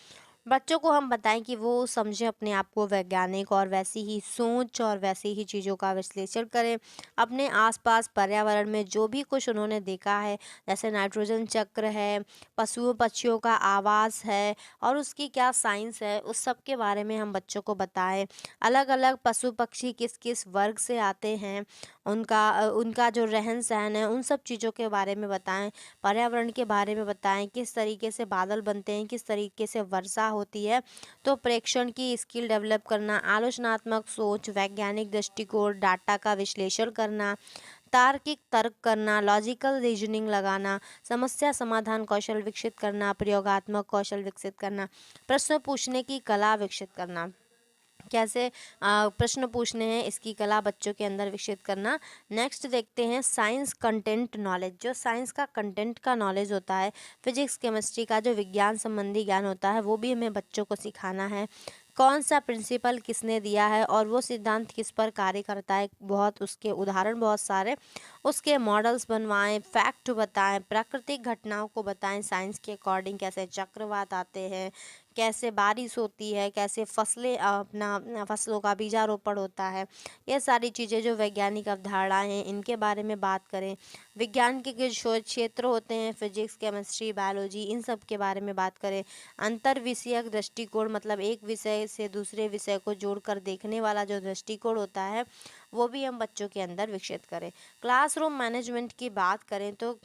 बच्चों को हम बताएं कि वो समझें अपने आप को वैज्ञानिक और वैसी ही सोच और वैसी ही चीज़ों का विश्लेषण करें। अपने आसपास पर्यावरण में जो भी कुछ उन्होंने देखा है, जैसे नाइट्रोजन चक्र है, पशुओं पक्षियों का आवास है और उसकी क्या साइंस है, उस सब के बारे में हम बच्चों को बताएं। अलग अलग पशु पक्षी किस किस वर्ग से आते हैं, उनका जो रहन सहन है, उन सब चीज़ों के बारे में बताएं। पर्यावरण के बारे में बताएं, किस तरीके से बादल बनते हैं, किस तरीके से वर्षा होती है। तो प्रेक्षण की स्किल डेवलप करना, आलोचनात्मक सोच, वैज्ञानिक दृष्टिकोण, डाटा का विश्लेषण करना, तार्किक तर्क करना, लॉजिकल रीजनिंग लगाना, समस्या समाधान कौशल विकसित करना, प्रयोगात्मक कौशल विकसित करना, प्रश्न पूछने की कला विकसित करना। कैसे प्रश्न पूछने हैं, इसकी कला बच्चों के अंदर विकसित करना। नेक्स्ट देखते हैं साइंस कंटेंट नॉलेज। जो साइंस का कंटेंट का नॉलेज होता है, फिजिक्स केमिस्ट्री का जो विज्ञान संबंधी ज्ञान होता है, वो भी हमें बच्चों को सिखाना है। कौन सा प्रिंसिपल किसने दिया है और वो सिद्धांत किस पर कार्य करता है, बहुत उसके उदाहरण बहुत सारे, उसके मॉडल्स बनवाएं, फैक्ट बताएं, प्राकृतिक घटनाओं को बताएं साइंस के अकॉर्डिंग, कैसे चक्रवात आते हैं, कैसे बारिश होती है, कैसे फसलें अपना फसलों का बीजारोपण होता है। ये सारी चीज़ें जो वैज्ञानिक अवधारणाएं हैं, इनके बारे में बात करें। विज्ञान के शोध क्षेत्र होते हैं, फिजिक्स केमिस्ट्री बायोलॉजी, इन सब के बारे में बात करें। अंतर विषयक दृष्टिकोण, मतलब एक विषय से दूसरे विषय को जोड़कर देखने वाला जो दृष्टिकोण होता है, वो भी हम बच्चों के अंदर विकसित करें। क्लासरूम मैनेजमेंट की बात करें तो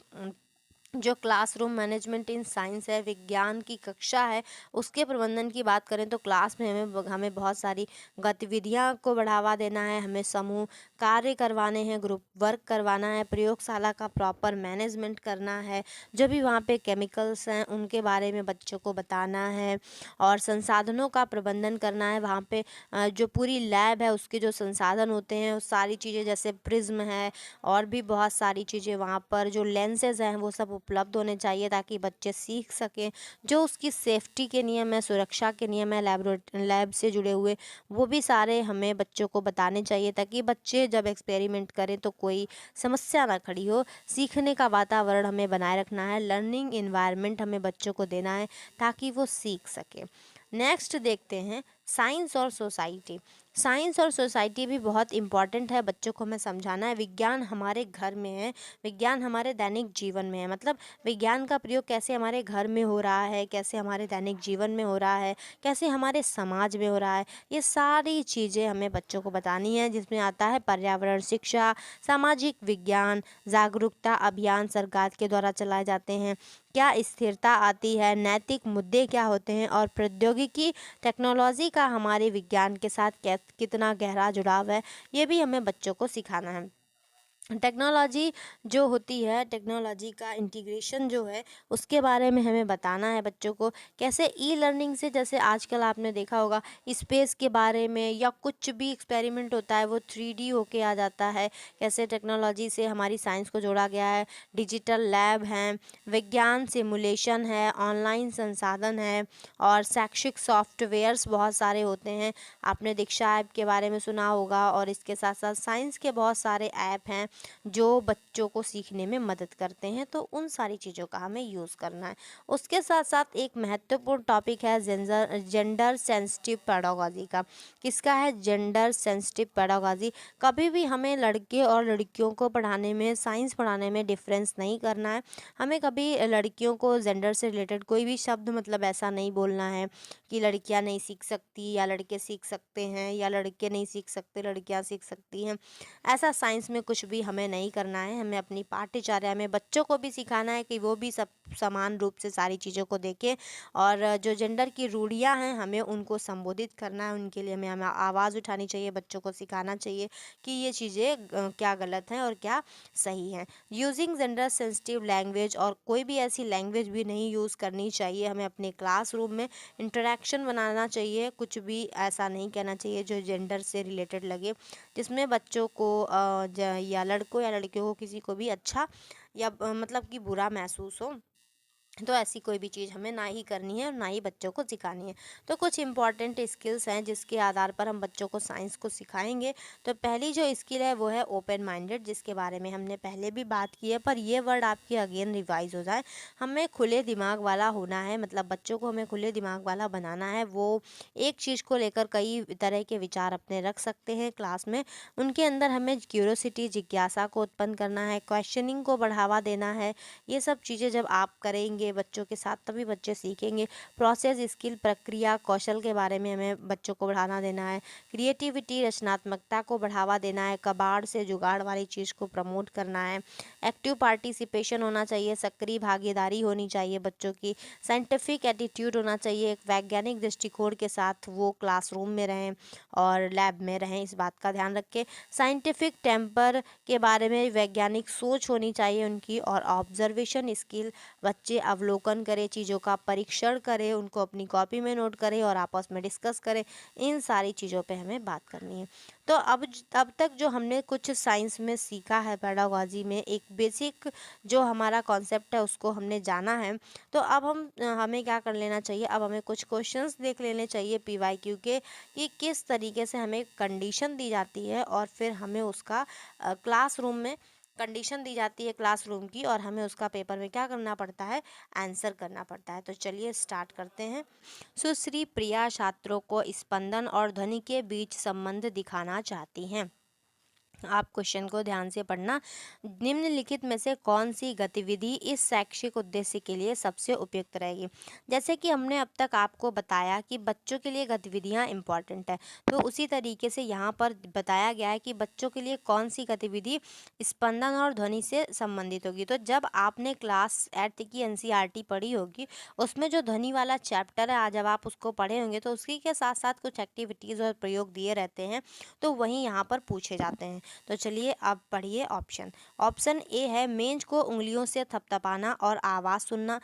जो क्लासरूम मैनेजमेंट इन साइंस है, विज्ञान की कक्षा है, उसके प्रबंधन की बात करें तो क्लास में हमें बहुत सारी गतिविधियां को बढ़ावा देना है, हमें समूह कार्य करवाने हैं, ग्रुप वर्क करवाना है, प्रयोगशाला का प्रॉपर मैनेजमेंट करना है, जो भी वहाँ पे केमिकल्स हैं उनके बारे में बच्चों को बताना है, और संसाधनों का प्रबंधन करना है। वहाँ पे जो पूरी लैब है उसके जो संसाधन होते हैं, वो सारी चीज़ें जैसे प्रिज्म है और भी बहुत सारी चीज़ें, वहाँ पर जो लेंसेज हैं वो सब उपलब्ध होने चाहिए ताकि बच्चे सीख सकें। जो उसकी सेफ्टी के नियम है, सुरक्षा के नियम है, लैब से जुड़े हुए, वो भी सारे हमें बच्चों को बताने चाहिए ताकि बच्चे जब एक्सपेरिमेंट करें तो कोई समस्या ना खड़ी हो। सीखने का वातावरण हमें बनाए रखना है, लर्निंग इन्वायरमेंट हमें बच्चों को देना है ताकि वो सीख सके। नेक्स्ट देखते हैं साइंस और सोसाइटी। साइंस और सोसाइटी भी बहुत इम्पॉर्टेंट है, बच्चों को हमें समझाना है। विज्ञान हमारे घर में है, विज्ञान हमारे दैनिक जीवन में है, मतलब विज्ञान का प्रयोग कैसे हमारे घर में हो रहा है, कैसे हमारे दैनिक जीवन में हो रहा है, कैसे हमारे समाज में हो रहा है, ये सारी चीज़ें हमें बच्चों को बतानी है। जिसमें आता है पर्यावरण शिक्षा, सामाजिक विज्ञान, जागरूकता अभियान सरकार के द्वारा चलाए जाते हैं, क्या स्थिरता आती है, नैतिक मुद्दे क्या होते हैं, और प्रौद्योगिकी टेक्नोलॉजी का हमारे विज्ञान के साथ कितना गहरा जुड़ाव है, ये भी हमें बच्चों को सिखाना है। टेक्नोलॉजी जो होती है, टेक्नोलॉजी का इंटीग्रेशन जो है, उसके बारे में हमें बताना है बच्चों को। कैसे ई लर्निंग से, जैसे आजकल आपने देखा होगा स्पेस के बारे में या कुछ भी एक्सपेरिमेंट होता है वो 3D होके आ जाता है। कैसे टेक्नोलॉजी से हमारी साइंस को जोड़ा गया है, डिजिटल लैब हैं, विज्ञान सिमुलेशन है, ऑनलाइन संसाधन है, और शैक्षिक सॉफ्टवेयर्स बहुत सारे होते हैं। आपने दीक्षा ऐप के बारे में सुना होगा, और इसके साथ साथ साइंस के बहुत सारे ऐप हैं जो बच्चों को सीखने में मदद करते हैं, तो उन सारी चीज़ों का हमें यूज़ करना है। उसके साथ साथ एक महत्वपूर्ण टॉपिक है जेंडर सेंसिटिव पेडागॉजी का। किसका है? Gender sensitive pedagogy. कभी भी हमें लड़के और लड़कियों को पढ़ाने में, साइंस पढ़ाने में डिफरेंस नहीं करना है। हमें कभी लड़कियों को जेंडर से रिलेटेड कोई भी शब्द, मतलब ऐसा नहीं बोलना है कि लड़कियां नहीं सीख सकती या लड़के सीख सकते हैं, या लड़के नहीं सीख सकते लड़कियां सीख सकती हैं। ऐसा साइंस में कुछ भी हमें नहीं करना है। हमें अपनी पाठ्यचर्या में बच्चों को भी सिखाना है कि वो भी सब समान रूप से सारी चीज़ों को देखें, और जो जेंडर की रूढ़ियाँ हैं हमें उनको संबोधित करना है, उनके लिए हमें आवाज़ उठानी चाहिए, बच्चों को सिखाना चाहिए कि ये चीज़ें क्या गलत हैं और क्या सही हैं। यूजिंग जेंडर सेंसिटिव लैंग्वेज, और कोई भी ऐसी लैंग्वेज भी नहीं यूज़ करनी चाहिए। हमें अपने क्लासरूम में इंटरेक्शन बनाना चाहिए, कुछ भी ऐसा नहीं कहना चाहिए जो जेंडर से रिलेटेड लगे, जिसमें बच्चों को या लड़कों या लड़कियों को किसी को भी अच्छा या मतलब कि बुरा महसूस हो। तो ऐसी कोई भी चीज़ हमें ना ही करनी है और ना ही बच्चों को सिखानी है। तो कुछ इंपॉर्टेंट स्किल्स हैं जिसके आधार पर हम बच्चों को साइंस को सिखाएंगे। तो पहली जो स्किल है वो है ओपन माइंडेड, जिसके बारे में हमने पहले भी बात की है, पर ये वर्ड आपके अगेन रिवाइज हो जाए। हमें खुले दिमाग वाला होना है, मतलब बच्चों को हमें खुले दिमाग वाला बनाना है। वो एक चीज़ को लेकर कई तरह के विचार अपने रख सकते हैं क्लास में। उनके अंदर हमें क्यूरोसिटी, जिज्ञासा को उत्पन्न करना है, क्वेश्चनिंग को बढ़ावा देना है। ये सब चीज़ें जब आप करेंगे रहेंगे बच्चों के साथ तभी बच्चे सीखेंगे। प्रोसेस स्किल, प्रक्रिया कौशल के बारे में हमें बच्चों को बढ़ाना देना है। क्रिएटिविटी, रचनात्मकता को बढ़ावा देना है। कबाड़ से जुगाड़ वाली चीज़ को प्रमोट करना है। एक्टिव पार्टिसिपेशन होना चाहिए, सक्रिय भागीदारी होनी चाहिए बच्चों की। साइंटिफिक एटीट्यूड होना चाहिए, एक वैज्ञानिक दृष्टिकोण के साथ वो क्लासरूम में रहें और लैब में रहें, इस बात का ध्यान रखें। साइंटिफिक टेम्पर के बारे में वैज्ञानिक सोच होनी चाहिए उनकी। और ऑब्जर्वेशन स्किल, बच्चे अवलोकन करें, चीज़ों का परीक्षण करें, उनको अपनी कॉपी में नोट करें और आपस में डिस्कस करें। इन सारी चीज़ों पे हमें बात करनी है। तो अब तक जो हमने कुछ साइंस में सीखा है, पेडागोजी में एक बेसिक जो हमारा कॉन्सेप्ट है उसको हमने जाना है। तो अब हमें क्या कर लेना चाहिए, अब हमें कुछ क्वेश्चंस देख लेने चाहिए PYQ के, कि किस तरीके से हमें कंडीशन दी जाती है और फिर हमें उसका क्लासरूम में कंडीशन दी जाती है क्लासरूम की, और हमें उसका पेपर में क्या करना पड़ता है, आंसर करना पड़ता है। तो चलिए स्टार्ट करते हैं। सुश्री प्रिया छात्रों को स्पंदन और ध्वनि के बीच संबंध दिखाना चाहती हैं। आप क्वेश्चन को ध्यान से पढ़ना। निम्नलिखित में से कौन सी गतिविधि इस शैक्षिक उद्देश्य के लिए सबसे उपयुक्त रहेगी। जैसे कि हमने अब तक आपको बताया कि बच्चों के लिए गतिविधियां इंपॉर्टेंट है, तो उसी तरीके से यहाँ पर बताया गया है कि बच्चों के लिए कौन सी गतिविधि स्पंदन और ध्वनि से संबंधित होगी। तो जब आपने क्लास 8 की NCERT पढ़ी होगी, उसमें जो ध्वनि वाला चैप्टर है, आज जब आप उसको पढ़े होंगे तो उसी के साथ साथ कुछ एक्टिविटीज़ और प्रयोग दिए रहते हैं, तो वहीं यहाँ पर पूछे जाते हैं। तो चलिए अब पढ़िए ऑप्शन। ऑप्शन ए है मेज को उंगलियों से थपथपाना और आवाज़ सुनना।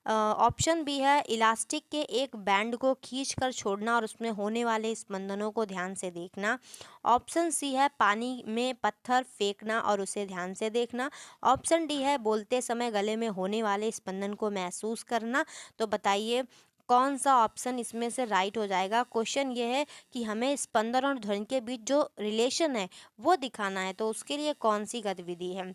ऑप्शन बी है इलास्टिक के एक बैंड को खींच कर छोड़ना और उसमें होने वाले स्पंदनों को ध्यान से देखना। ऑप्शन सी है पानी में पत्थर फेंकना और उसे ध्यान से देखना। ऑप्शन डी है बोलते समय गले में होने वाले स्पंदन को महसूस करना। तो बताइए कौन सा ऑप्शन इसमें से राइट हो जाएगा। क्वेश्चन ये है कि हमें स्पंदन और ध्वनि के बीच जो रिलेशन है वो दिखाना है, तो उसके लिए कौन सी गतिविधि है।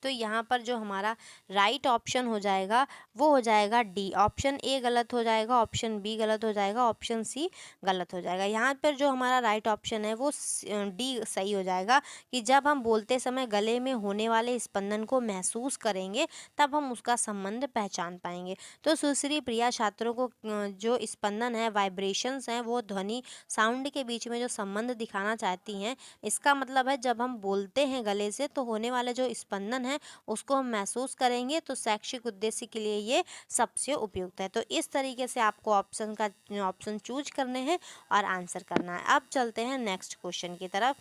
तो यहाँ पर जो हमारा राइट ऑप्शन हो जाएगा वो हो जाएगा डी। ऑप्शन ए गलत हो जाएगा, ऑप्शन बी गलत हो जाएगा, ऑप्शन सी गलत हो जाएगा। यहाँ पर जो हमारा राइट ऑप्शन है वो डी सही हो जाएगा, कि जब हम बोलते समय गले में होने वाले स्पंदन को महसूस करेंगे तब हम उसका संबंध पहचान पाएंगे। तो सुश्री प्रिया छात्रों को जो स्पंदन है, वाइब्रेशंस हैं, वो ध्वनि साउंड के बीच में जो संबंध दिखाना चाहती हैं। इसका मतलब है जब हम बोलते हैं गले से तो होने वाले जो स्पंदन है उसको हम महसूस करेंगे, तो शैक्षिक उद्देश्य के लिए ये सबसे उपयुक्त है। तो इस तरीके से आपको ऑप्शन चूज करने हैं और आंसर करना है। अब चलते हैं नेक्स्ट क्वेश्चन की तरफ।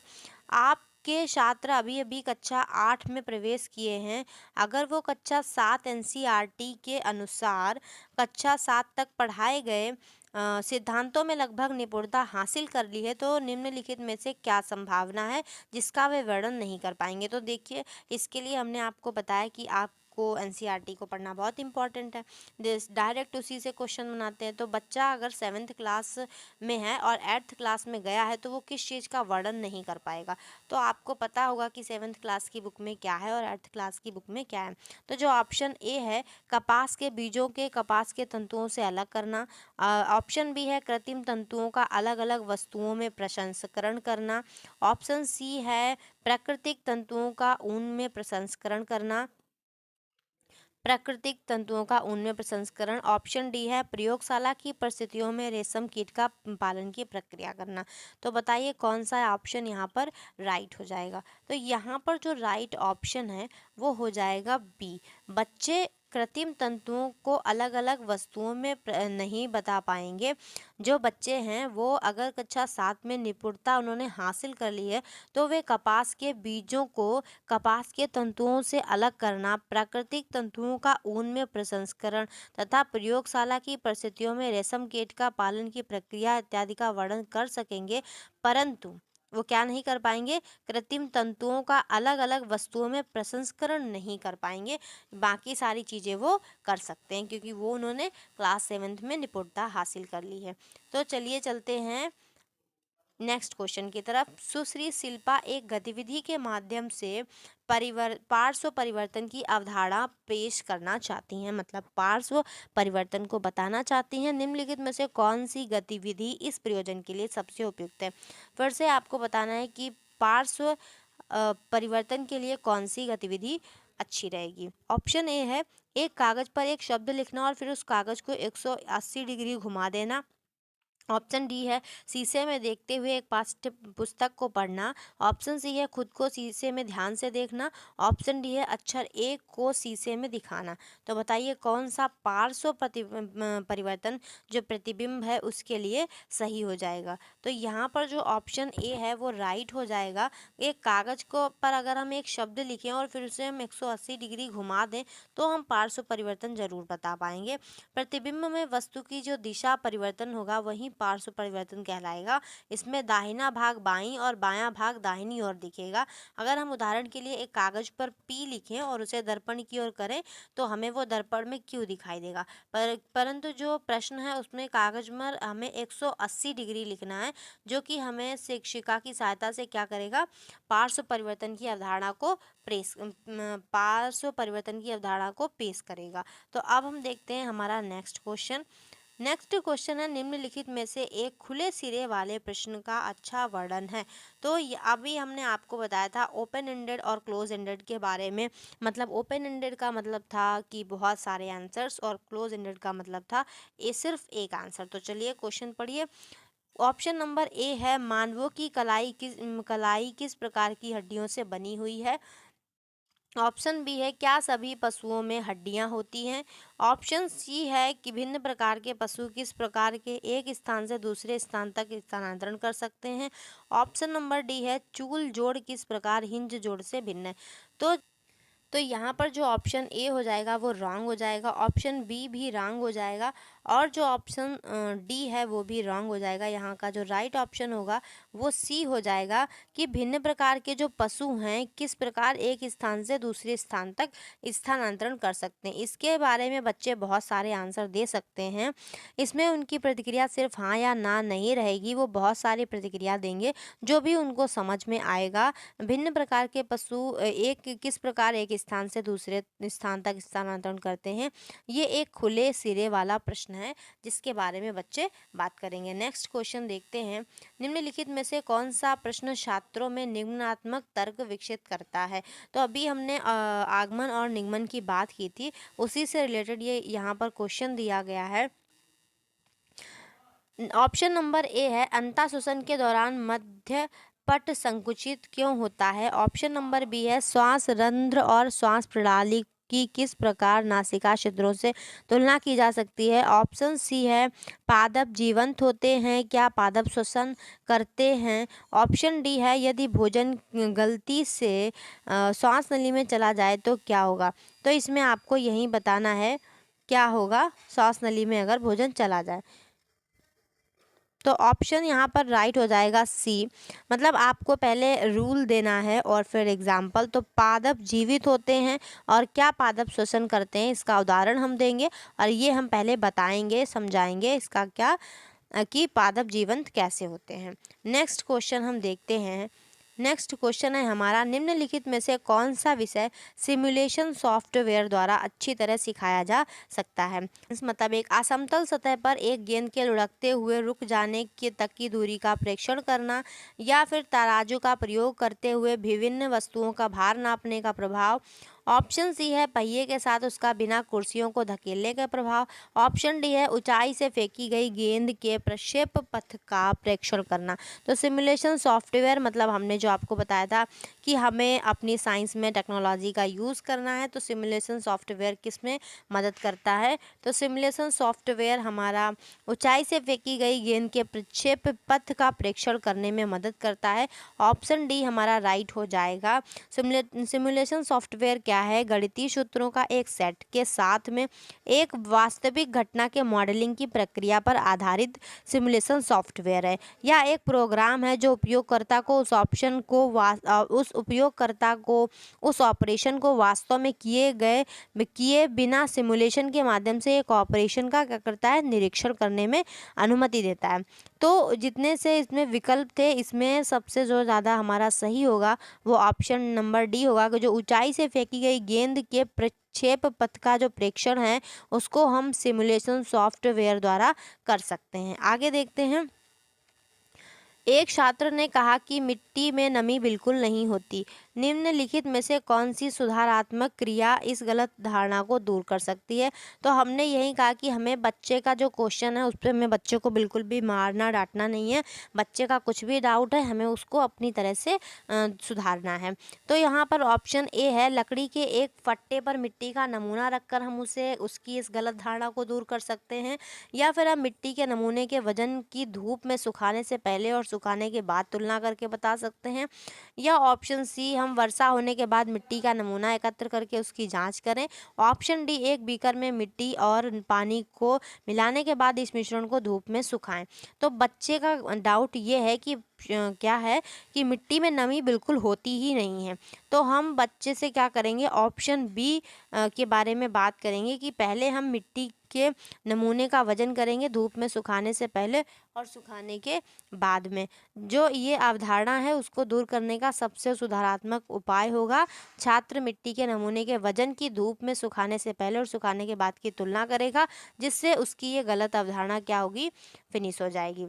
आपके छात्र अभी अभी कक्षा 8 में प्रवेश किए हैं। अगर वो कक्षा 7 NCERT के अनुसार कक्षा 7 तक पढ़ाए गए सिद्धांतों में लगभग निपुणता हासिल कर ली है, तो निम्नलिखित में से क्या संभावना है जिसका वे वर्णन नहीं कर पाएंगे। तो देखिए इसके लिए हमने आपको बताया कि आपको NCERT को पढ़ना बहुत इंपॉर्टेंट है। डायरेक्ट उसी से क्वेश्चन बनाते हैं। तो बच्चा अगर 7th क्लास में है और 8th क्लास में गया है तो वो किस चीज़ का वर्णन नहीं कर पाएगा। तो आपको पता होगा कि 7th क्लास की बुक में क्या है और 8th क्लास की बुक में क्या है। तो जो ऑप्शन ए है कपास के बीजों के कपास के तंतुओं से अलग करना। ऑप्शन बी है कृत्रिम तंतुओं का अलग अलग वस्तुओं में प्रसंस्करण करना। ऑप्शन सी है प्राकृतिक तंतुओं का ऊन में प्रसंस्करण करना। प्राकृतिक तंतुओं का ऊन में प्रसंस्करण। ऑप्शन डी है प्रयोगशाला की परिस्थितियों में रेशम कीट का पालन की प्रक्रिया करना। तो बताइए कौन सा ऑप्शन यहाँ पर राइट हो जाएगा। तो यहाँ पर जो राइट ऑप्शन है वो हो जाएगा बी। बच्चे कृत्रिम तंतुओं को अलग अलग वस्तुओं में नहीं बता पाएंगे। जो बच्चे हैं वो अगर कक्षा 7 में निपुणता उन्होंने हासिल कर ली है तो वे कपास के बीजों को कपास के तंतुओं से अलग करना, प्राकृतिक तंतुओं का ऊन में प्रसंस्करण तथा प्रयोगशाला की परिस्थितियों में रेशम कीट का पालन की प्रक्रिया इत्यादि का वर्णन कर सकेंगे, परंतु वो क्या नहीं कर पाएंगे, कृत्रिम तंतुओं का अलग अलग वस्तुओं में प्रसंस्करण नहीं कर पाएंगे। बाकी सारी चीज़ें वो कर सकते हैं क्योंकि वो उन्होंने क्लास 7th में निपुणता हासिल कर ली है। तो चलिए चलते हैं नेक्स्ट क्वेश्चन की तरफ। सुश्री शिल्पा एक गतिविधि के माध्यम से पार्श्व परिवर्तन की अवधारणा पेश करना चाहती हैं, मतलब पार्श्व परिवर्तन को बताना चाहती हैं। निम्नलिखित में से कौन सी गतिविधि इस प्रयोजन के लिए सबसे उपयुक्त है। फिर से आपको बताना है कि पार्श्व परिवर्तन के लिए कौन सी गतिविधि अच्छी रहेगी। ऑप्शन ए है एक कागज पर एक शब्द लिखना और फिर उस कागज को 180 डिग्री घुमा देना। ऑप्शन डी है शीशे में देखते हुए एक पाठ्य पुस्तक को पढ़ना। ऑप्शन सी है खुद को शीशे में ध्यान से देखना। ऑप्शन डी है अक्षर एक को शीशे में दिखाना। तो बताइए कौन सा पार्श्व परिवर्तन जो प्रतिबिंब है उसके लिए सही हो जाएगा। तो यहाँ पर जो ऑप्शन ए है वो राइट हो जाएगा। एक कागज को पर अगर हम एक शब्द लिखें और फिर उसे हम 180 डिग्री घुमा दें तो हम पार्श्व परिवर्तन जरूर बता पाएंगे। प्रतिबिंब में वस्तु की जो दिशा परिवर्तन होगा वही पार्श्व परिवर्तन कहलाएगा। इसमें दाहिना भाग बाईं और बायां भाग दाहिनी ओर दिखेगा। अगर हम उदाहरण के लिए एक कागज पर पी लिखें और उसे दर्पण की ओर करें तो हमें वो दर्पण में क्यू दिखाई देगा। परंतु जो प्रश्न है उसमें कागज पर हमें 180 डिग्री लिखना है, जो कि हमें शिक्षिका की सहायता से क्या करेगा, पार्श्व परिवर्तन की अवधारणा को पेश करेगा। तो अब हम देखते हैं हमारा नेक्स्ट क्वेश्चन है निम्नलिखित में से एक खुले सिरे वाले प्रश्न का अच्छा वर्णन है। तो अभी हमने आपको बताया था ओपन एंडेड और क्लोज एंडेड के बारे में। मतलब ओपन एंडेड का मतलब था कि बहुत सारे आंसर्स और क्लोज एंडेड का मतलब था ये सिर्फ एक आंसर। तो चलिए क्वेश्चन पढ़िए। ऑप्शन नंबर ए है मानवों की कलाई किस प्रकार की हड्डियों से बनी हुई है। ऑप्शन बी है क्या सभी पशुओं में हड्डियां होती हैं। ऑप्शन सी है कि भिन्न प्रकार के पशु किस प्रकार के एक स्थान से दूसरे स्थान तक स्थानांतरण कर सकते हैं। ऑप्शन नंबर डी है चूल जोड़ किस प्रकार हिंज जोड़ से भिन्न है। तो यहाँ पर जो ऑप्शन ए हो जाएगा वो रॉन्ग हो जाएगा। ऑप्शन बी भी रॉन्ग हो जाएगा और जो ऑप्शन डी है वो भी रॉन्ग हो जाएगा। यहाँ का जो राइट ऑप्शन होगा वो सी हो जाएगा कि भिन्न प्रकार के जो पशु हैं किस प्रकार एक स्थान से दूसरे स्थान तक स्थानांतरण कर सकते हैं। इसके बारे में बच्चे बहुत सारे आंसर दे सकते हैं। इसमें उनकी प्रतिक्रिया सिर्फ हाँ या ना नहीं रहेगी, वो बहुत सारी प्रतिक्रिया देंगे जो भी उनको समझ में आएगा। भिन्न प्रकार के पशु किस प्रकार एक स्थान से दूसरे स्थान तक स्थानांतरण करते हैं, ये एक खुले सिरे वाला प्रश्न है जिसके बारे में बच्चे बात करेंगे। नेक्स्ट क्वेश्चन देखते हैं। निम्नलिखित में से कौन सा प्रश्न छात्रों में निम्नात्मक तर्क विकसित करता है। तो अभी हमने आगमन और निगमन की बात की थी, उसी से रिलेटेड ये यहाँ पर क्वेश्चन दिया गया है। ऑप्शन नंबर ए है अंतःशोषण के दौरान मध्य पट संकुचित क्यों होता है। ऑप्शन नंबर बी है श्वास रंध्र और श्वास प्रणाली की किस प्रकार नासिका छिद्रों से तुलना की जा सकती है। ऑप्शन सी है पादप जीवंत होते हैं, क्या पादप श्वसन करते हैं। ऑप्शन डी है यदि भोजन गलती से श्वास नली में चला जाए तो क्या होगा। तो इसमें आपको यही बताना है क्या होगा श्वास नली में अगर भोजन चला जाए। तो ऑप्शन यहाँ पर राइट हो जाएगा सी। मतलब आपको पहले रूल देना है और फिर एग्जाम्पल। तो पादप जीवित होते हैं और क्या पादप श्वसन करते हैं इसका उदाहरण हम देंगे और ये हम पहले बताएंगे समझाएंगे इसका क्या कि पादप जीवंत कैसे होते हैं। नेक्स्ट क्वेश्चन हम देखते हैं। नेक्स्ट क्वेश्चन है हमारा निम्नलिखित में से कौन सा विषय सिमुलेशन सॉफ्टवेयर द्वारा अच्छी तरह सिखाया जा सकता है। इस मतलब एक असमतल सतह पर एक गेंद के लुढ़कते हुए रुक जाने के तक की दूरी का प्रेक्षण करना, या फिर तराजू का प्रयोग करते हुए विभिन्न वस्तुओं का भार नापने का प्रभाव। ऑप्शन सी है पहिए के साथ उसका बिना कुर्सियों को धकेलने का प्रभाव। ऑप्शन डी है ऊंचाई से फेंकी गई गेंद के प्रक्षेप पथ का प्रेक्षण करना। तो सिमुलेशन सॉफ्टवेयर मतलब हमने जो आपको बताया था कि हमें अपनी साइंस में टेक्नोलॉजी का यूज़ करना है, तो सिमुलेशन सॉफ्टवेयर किस में मदद करता है। तो सिमुलेशन सॉफ्टवेयर हमारा ऊंचाई से फेंकी गई गेंद के प्रक्षेप पथ का प्रेक्षण करने में मदद करता है। ऑप्शन डी हमारा राइट हो जाएगा। सिमुलेशन सॉफ्टवेयर क्या है, गणितीय सूत्रों का एक सेट के साथ में एक वास्तविक घटना के मॉडलिंग की प्रक्रिया पर आधारित सिमुलेशन सॉफ्टवेयर है। यह एक प्रोग्राम है जो उपयोगकर्ता को उस ऑपरेशन को वास्तव में किए बिना सिमुलेशन के माध्यम से एक ऑपरेशन का क्या करता है, निरीक्षण करने में अनुमति देता है। तो जितने से इसमें विकल्प थे इसमें सबसे जो ज़्यादा हमारा सही होगा वो ऑप्शन नंबर डी होगा कि जो ऊंचाई से फेंकी गई गेंद के प्रक्षेप पथ का जो प्रेक्षण है उसको हम सिमुलेशन सॉफ्टवेयर द्वारा कर सकते हैं। आगे देखते हैं। एक छात्र ने कहा कि मिट्टी में नमी बिल्कुल नहीं होती। निम्नलिखित में से कौन सी सुधारात्मक क्रिया इस गलत धारणा को दूर कर सकती है? तो हमने यही कहा कि हमें बच्चे का जो क्वेश्चन है उस पर हमें बच्चे को बिल्कुल भी मारना डांटना नहीं है। बच्चे का कुछ भी डाउट है हमें उसको अपनी तरह से सुधारना है। तो यहाँ पर ऑप्शन ए है, लकड़ी के एक फट्टे पर मिट्टी का नमूना रखकर हम उसे उसकी इस गलत धारणा को दूर कर सकते हैं। या फिर हम मिट्टी के नमूने के वजन की धूप में सुखाने से पहले और सुखाने के बाद तुलना करके बता सकते हैं। या ऑप्शन सी, हम वर्षा होने के बाद मिट्टी का नमूना एकत्र करके उसकी जांच करें। ऑप्शन डी, एक बीकर में मिट्टी और पानी को मिलाने के बाद इस मिश्रण को धूप में सुखाएं। तो बच्चे का डाउट ये है कि क्या है कि मिट्टी में नमी बिल्कुल होती ही नहीं है। तो हम बच्चे से क्या करेंगे, ऑप्शन बी के बारे में बात करेंगे कि पहले हम मिट्टी के नमूने का वजन करेंगे धूप में सुखाने से पहले और सुखाने के बाद में। जो ये अवधारणा है उसको दूर करने का सबसे सुधारात्मक उपाय होगा, छात्र मिट्टी के नमूने के वजन की धूप में सुखाने से पहले और सुखाने के बाद की तुलना करेगा, जिससे उसकी ये गलत अवधारणा क्या होगी, फिनिश हो जाएगी।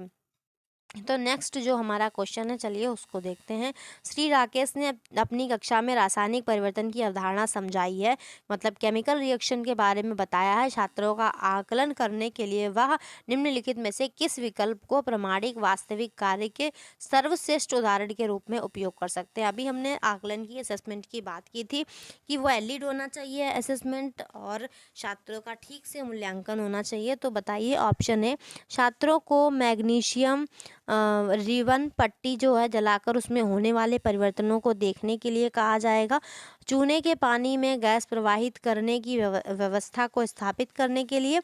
तो नेक्स्ट जो हमारा क्वेश्चन है, चलिए उसको देखते हैं। श्री राकेश ने अपनी कक्षा में रासायनिक परिवर्तन की अवधारणा समझाई है, मतलब केमिकल रिएक्शन के बारे में बताया है। छात्रों का आकलन करने के लिए वह निम्नलिखित में से किस विकल्प को प्रामाणिक वास्तविक कार्य के सर्वश्रेष्ठ उदाहरण के रूप में उपयोग कर सकते हैं? अभी हमने आकलन की, असेसमेंट की बात की थी कि वो वैलिड होना चाहिए असेसमेंट और छात्रों का ठीक से मूल्यांकन होना चाहिए। तो बताइए, ऑप्शन ए, छात्रों को मैग्नीशियम रिबन पट्टी जो है जलाकर उसमें होने वाले परिवर्तनों को देखने के लिए कहा जाएगा। चूने के पानी में गैस प्रवाहित करने की व्यवस्था को स्थापित करने के लिए,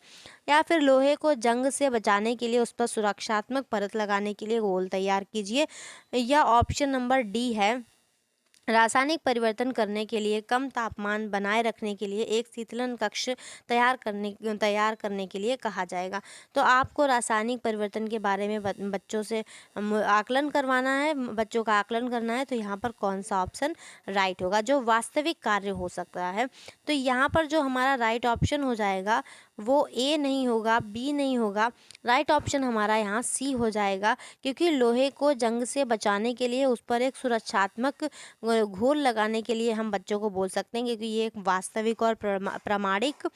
या फिर लोहे को जंग से बचाने के लिए उस पर सुरक्षात्मक परत लगाने के लिए घोल तैयार कीजिए। या ऑप्शन नंबर डी है, रासायनिक परिवर्तन करने के लिए कम तापमान बनाए रखने के लिए एक शीतलन कक्ष तैयार करने के लिए कहा जाएगा। तो आपको रासायनिक परिवर्तन के बारे में बच्चों से आकलन करवाना है, बच्चों का आकलन करना है। तो यहाँ पर कौन सा ऑप्शन राइट होगा, जो वास्तविक कार्य हो सकता है? तो यहाँ पर जो हमारा राइट ऑप्शन हो जाएगा वो ए नहीं होगा, बी नहीं होगा, राइट ऑप्शन हमारा यहाँ सी हो जाएगा। क्योंकि लोहे को जंग से बचाने के लिए उस पर एक सुरक्षात्मक घोल लगाने के लिए हम बच्चों को बोल सकते हैं, क्योंकि ये एक वास्तविक और प्रामाणिक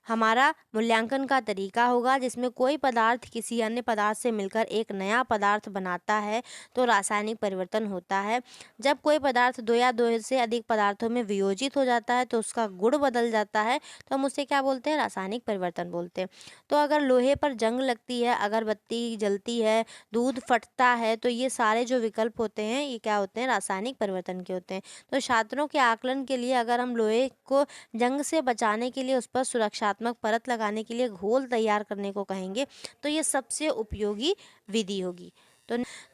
हमारा मूल्यांकन का तरीका होगा, जिसमें कोई पदार्थ किसी अन्य पदार्थ से मिलकर एक नया पदार्थ बनाता है तो रासायनिक परिवर्तन होता है। जब कोई पदार्थ दो या दो से अधिक पदार्थों में वियोजित हो जाता है तो उसका गुण बदल जाता है, तो हम उसे क्या बोलते हैं, रासायनिक परिवर्तन बोलते हैं। तो अगर लोहे पर जंग लगती है, अगरबत्ती जलती है, दूध फटता है, तो ये सारे जो विकल्प होते हैं ये क्या होते हैं, रासायनिक परिवर्तन के होते हैं। तो छात्रों के आकलन के लिए अगर हम लोहे को जंग से बचाने के लिए उस पर सुरक्षात्मक परत लगाने के लिए घोल तैयार करने को कहेंगे, तो ये सबसे उपयोगी विधि होगी।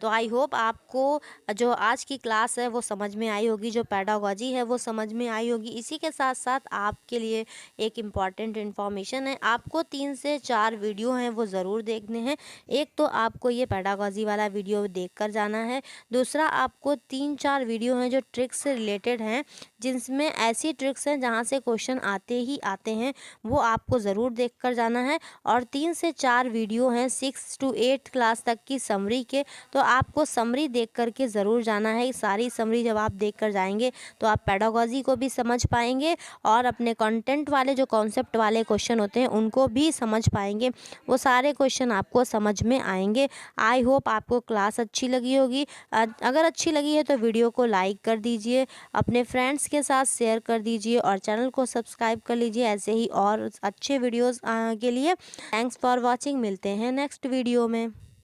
तो आई होप आपको जो आज की क्लास है वो समझ में आई होगी, जो पेडागोजी है वो समझ में आई होगी। इसी के साथ साथ आपके लिए एक इम्पॉर्टेंट इन्फॉर्मेशन है, आपको 3 से 4 वीडियो हैं वो ज़रूर देखने हैं। एक तो आपको ये पेडागोजी वाला वीडियो देख कर जाना है, दूसरा आपको 3-4 वीडियो हैं जो ट्रिक्स से रिलेटेड हैं, जिनमें ऐसी ट्रिक्स हैं जहाँ से क्वेश्चन आते ही आते हैं, वो आपको ज़रूर देख कर जाना है। और 3 से 4 वीडियो हैं 6 to 8 क्लास तक की समरी के, तो आपको समरी देख करके ज़रूर जाना है। सारी समरी जब आप देख कर जाएंगे तो आप पेडागोजी को भी समझ पाएंगे और अपने कंटेंट वाले जो कॉन्सेप्ट वाले क्वेश्चन होते हैं उनको भी समझ पाएंगे, वो सारे क्वेश्चन आपको समझ में आएंगे। आई होप आपको क्लास अच्छी लगी होगी। अगर अच्छी लगी है तो वीडियो को लाइक कर दीजिए, अपने फ्रेंड्स के साथ शेयर कर दीजिए और चैनल को सब्सक्राइब कर लीजिए ऐसे ही और अच्छे वीडियोज़ के लिए। थैंक्स फॉर वॉचिंग, मिलते हैं नेक्स्ट वीडियो में।